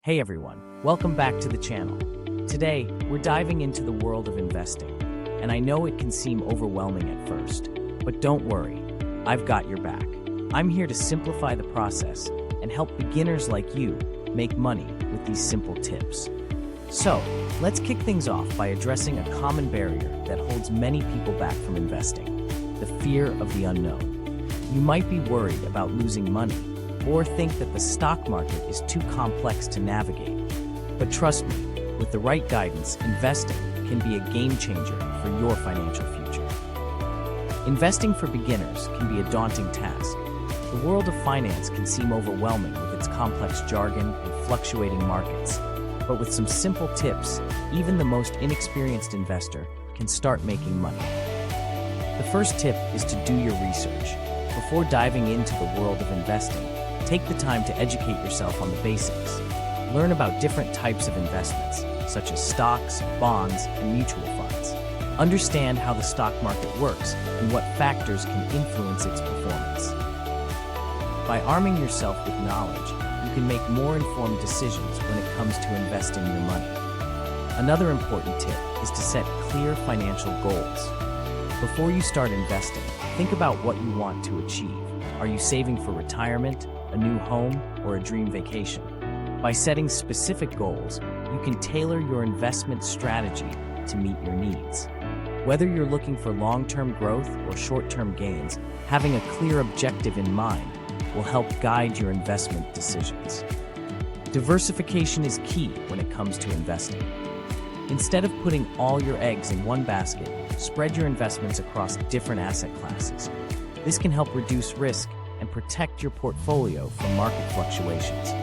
Hey everyone, welcome back to the channel. Today, we're diving into the world of investing, and I know it can seem overwhelming at first, but don't worry, I've got your back. I'm here to simplify the process and help beginners like you make money with these simple tips. So, let's kick things off by addressing a common barrier that holds many people back from investing: the fear of the unknown. You might be worried about losing money, or think that the stock market is too complex to navigate. But trust me, with the right guidance, investing can be a game changer for your financial future. Investing for beginners can be a daunting task. The world of finance can seem overwhelming with its complex jargon and fluctuating markets. But with some simple tips, even the most inexperienced investor can start making money. The first tip is to do your research. Before diving into the world of investing, take the time to educate yourself on the basics. Learn about different types of investments, such as stocks, bonds, and mutual funds. Understand how the stock market works and what factors can influence its performance. By arming yourself with knowledge, you can make more informed decisions when it comes to investing your money. Another important tip is to set clear financial goals. Before you start investing, think about what you want to achieve. Are you saving for retirement, a new home, or a dream vacation? By setting specific goals, you can tailor your investment strategy to meet your needs. Whether you're looking for long-term growth or short-term gains, having a clear objective in mind will help guide your investment decisions. Diversification is key when it comes to investing. Instead of putting all your eggs in one basket, spread your investments across different asset classes. This can help reduce risk and protect your portfolio from market fluctuations.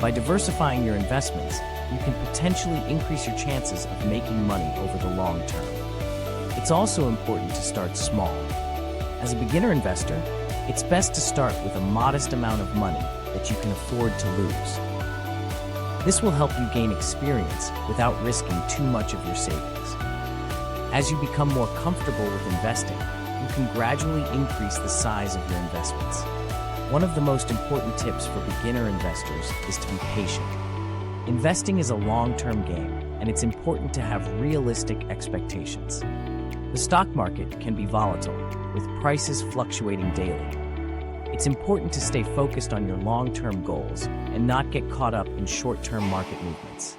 By diversifying your investments, you can potentially increase your chances of making money over the long term. It's also important to start small. As a beginner investor, it's best to start with a modest amount of money that you can afford to lose. This will help you gain experience without risking too much of your savings. As you become more comfortable with investing, you can gradually increase the size of your investments. One of the most important tips for beginner investors is to be patient. Investing is a long-term game, and it's important to have realistic expectations. The stock market can be volatile, with prices fluctuating daily. It's important to stay focused on your long-term goals and not get caught up in short-term market movements.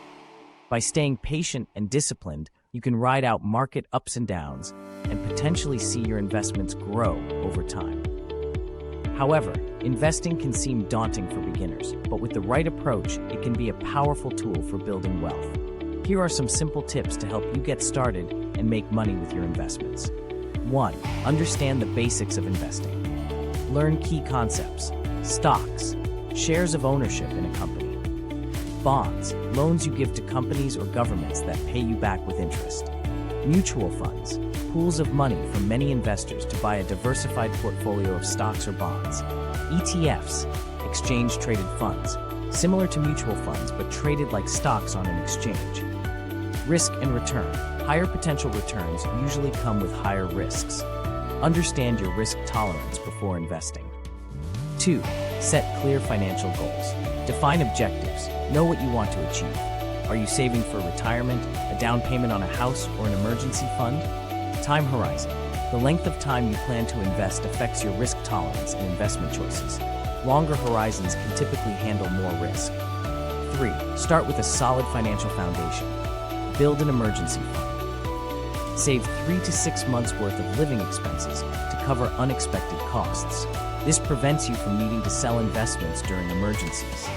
By staying patient and disciplined, you can ride out market ups and downs and potentially see your investments grow over time. However, investing can seem daunting for beginners, but with the right approach, it can be a powerful tool for building wealth. Here are some simple tips to help you get started and make money with your investments. 1. Understand the basics of investing. Learn key concepts: stocks, shares of ownership in a company; bonds, loans you give to companies or governments that pay you back with interest; mutual funds, pools of money from many investors to buy a diversified portfolio of stocks or bonds; ETFs, exchange-traded funds, similar to mutual funds but traded like stocks on an exchange; risk and return, higher potential returns usually come with higher risks. Understand your risk tolerance before investing. 2. Set clear financial goals. Define objectives. Know what you want to achieve. Are you saving for retirement, a down payment on a house, or an emergency fund? Time horizon. The length of time you plan to invest affects your risk tolerance and investment choices. Longer horizons can typically handle more risk. 3. Start with a solid financial foundation. Build an emergency fund. Save 3 to 6 months' worth of living expenses to cover unexpected costs. This prevents you from needing to sell investments during emergencies.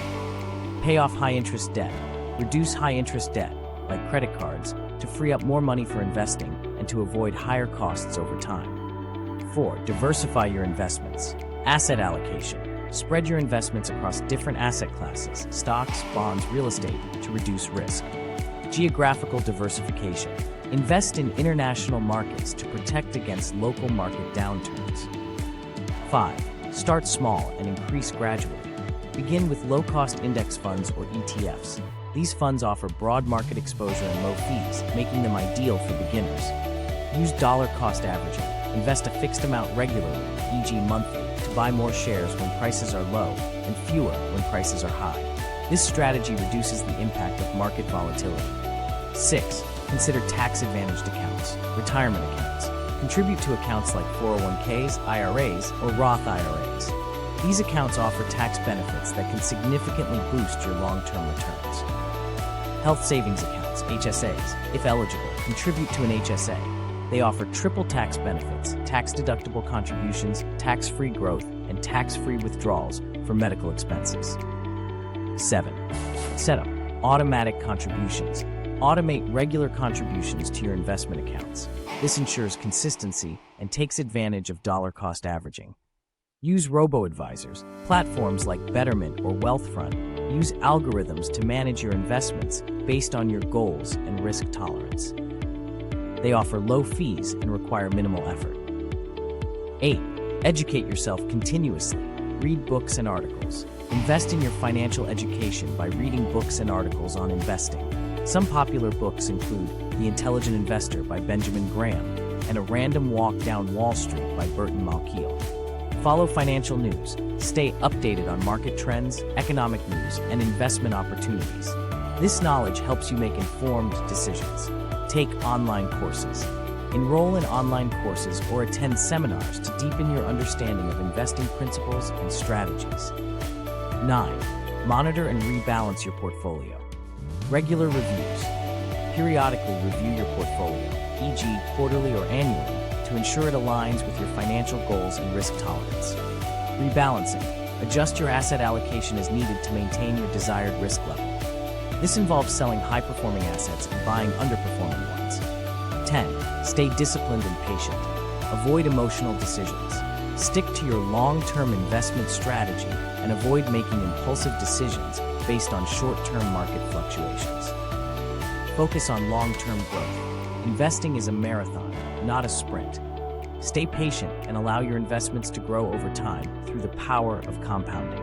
Pay off high-interest debt. Reduce high-interest debt, like credit cards, to free up more money for investing and to avoid higher costs over time. 4. Diversify your investments. Asset allocation. Spread your investments across different asset classes, stocks, bonds, real estate, to reduce risk. Geographical diversification. Invest in international markets to protect against local market downturns. 5. Start small and increase gradually. Begin with low-cost index funds or ETFs. These funds offer broad market exposure and low fees, making them ideal for beginners. Use dollar-cost averaging. Invest a fixed amount regularly, e.g. monthly, to buy more shares when prices are low and fewer when prices are high. This strategy reduces the impact of market volatility. 6. Consider tax-advantaged accounts, retirement accounts. Contribute to accounts like 401ks, IRAs, or Roth IRAs. These accounts offer tax benefits that can significantly boost your long-term returns. Health savings accounts, HSAs, if eligible, contribute to an HSA. They offer triple tax benefits, tax-deductible contributions, tax-free growth, and tax-free withdrawals for medical expenses. 7. Set up automatic contributions. Automate regular contributions to your investment accounts. This ensures consistency and takes advantage of dollar-cost averaging. Use robo-advisors. Platforms like Betterment or Wealthfront use algorithms to manage your investments based on your goals and risk tolerance. They offer low fees and require minimal effort. 8. Educate yourself continuously. Read books and articles. Invest in your financial education by reading books and articles on investing. Some popular books include The Intelligent Investor by Benjamin Graham and A Random Walk Down Wall Street by Burton Malkiel. Follow financial news. Stay updated on market trends, economic news, and investment opportunities. This knowledge helps you make informed decisions. Take online courses. Enroll in online courses or attend seminars to deepen your understanding of investing principles and strategies. 9. Monitor and rebalance your portfolio. Regular reviews. Periodically review your portfolio, e.g., quarterly or annually, to ensure it aligns with your financial goals and risk tolerance. Rebalancing. Adjust your asset allocation as needed to maintain your desired risk level. This involves selling high-performing assets and buying underperforming ones. 10. Stay disciplined and patient. Avoid emotional decisions. Stick to your long-term investment strategy and avoid making impulsive decisions based on short-term market fluctuations. Focus on long-term growth. Investing is a marathon, not a sprint. Stay patient and allow your investments to grow over time through the power of compounding.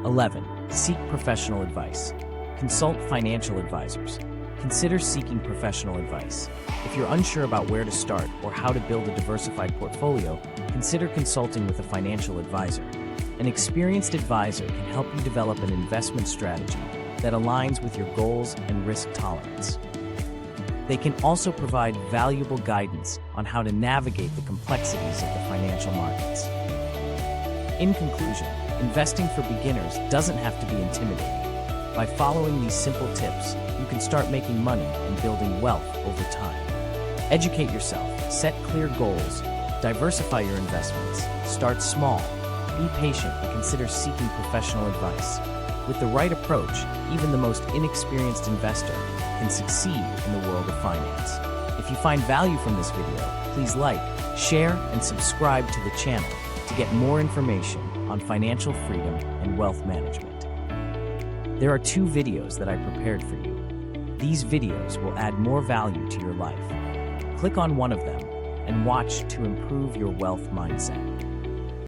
11. Seek professional advice. Consult financial advisors. Consider seeking professional advice. If you're unsure about where to start or how to build a diversified portfolio, consider consulting with a financial advisor. An experienced advisor can help you develop an investment strategy that aligns with your goals and risk tolerance. They can also provide valuable guidance on how to navigate the complexities of the financial markets. In conclusion, investing for beginners doesn't have to be intimidating. By following these simple tips, you can start making money and building wealth over time. Educate yourself, set clear goals, diversify your investments, start small, be patient, and consider seeking professional advice. With the right approach, even the most inexperienced investor can succeed in the world of finance. If you find value from this video, please like, share, and subscribe to the channel to get more information on financial freedom and wealth management. There are 2 videos that I prepared for you. These videos will add more value to your life. Click on one of them and watch to improve your wealth mindset.